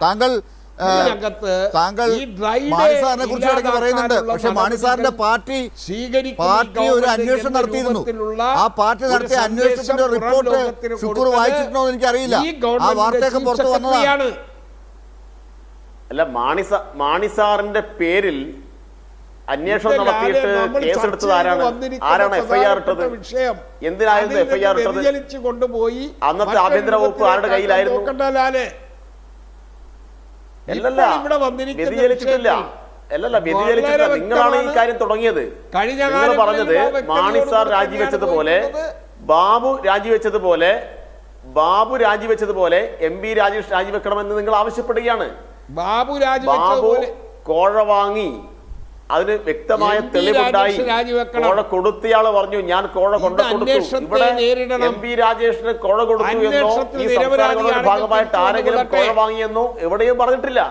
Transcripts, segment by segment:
താങ്കൾ താങ്കൾ മാണി സാറിനെ കുറിച്ച് ഇടയ്ക്ക് പറയുന്നുണ്ട്. പക്ഷെ മാണി സാറിന്റെ പാർട്ടി ഒരു അന്വേഷണം നടത്തിയിരുന്നു. ആ പാർട്ടി നടത്തിയ അന്വേഷണത്തിന്റെ റിപ്പോർട്ട് ശുക്കൂർ വായിച്ചിട്ടുണ്ടോ എന്ന് എനിക്കറിയില്ല. ആ വാർത്തയൊക്കെ പുറത്തു വന്നതാണ്. അല്ല, മാണി സാറിന്റെ പേരിൽ അന്വേഷണം നടത്തിയിട്ട് കേസെടുത്തത് ആരാണ് എഫ്ഐആർ ഇട്ടത്? എന്തിനായിരുന്നു എഫ്ഐആർ ഇട്ടത്? അന്നത്തെ ആഭ്യന്തര വകുപ്പ് ആരുടെ കയ്യിലായിരുന്നു? അല്ലല്ല, വ്യതിചലിച്ചിട്ടില്ല. നിങ്ങളാണ് ഈ കാര്യം തുടങ്ങിയത്. നിങ്ങൾ പറഞ്ഞത് മാണി സാർ രാജിവെച്ചതുപോലെ ബാബു രാജിവെച്ചതുപോലെ MP രാജേഷ് രാജിവെക്കണമെന്ന് നിങ്ങൾ ആവശ്യപ്പെടുകയാണ്. ബാബു കോഴ വാങ്ങി, അതിന് വ്യക്തമായ തെളിവുണ്ടായി. കോഴ കൊടുത്തയാള് പറഞ്ഞു ഞാൻ കോഴ കൊണ്ടു കൊടുത്തു. ഇവിടെ MP രാജേഷിന് കോഴ കൊടുത്തു എന്നോ ഈ സംസ്ഥാനങ്ങളുടെ ഭാഗമായിട്ട് ആരെങ്കിലും കോഴ വാങ്ങിയെന്നോ എവിടെയും പറഞ്ഞിട്ടില്ല.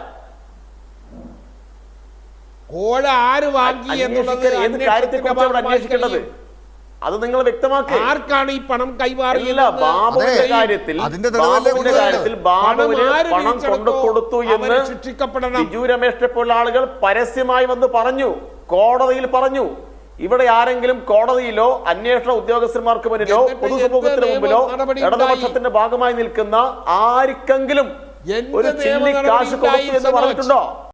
കോഴ ആര് വാങ്ങി എന്നുള്ളത് ഏത് കാര്യത്തെക്കുറിച്ചാണ് അന്വേഷിക്കേണ്ടത്? അത് നിങ്ങൾ വ്യക്തമാക്കുക. ആർക്കാണ് ഈ പണം കൈമാറിയില്ല? ബാബുവിന്റെ കാര്യത്തിൽ ബാബുവിന് പണം കൊണ്ടു കൊടുത്തു എന്ന് ബിജു രമേശിനെ പോലുള്ള ആളുകൾ പരസ്യമായി വന്ന് പറഞ്ഞു, കോടതിയിൽ പറഞ്ഞു. ഇവിടെ ആരെങ്കിലും കോടതിയിലോ അന്വേഷണ ഉദ്യോഗസ്ഥന്മാർക്ക് മുന്നിലോ പൊതുസമൂഹത്തിന് മുമ്പിലോ ഇടതുപക്ഷത്തിന്റെ ഭാഗമായി നിൽക്കുന്ന ആർക്കെങ്കിലും ഒരു ചില്ലി കാശ് കൊടുത്തു എന്ന് പറഞ്ഞിട്ടുണ്ടോ?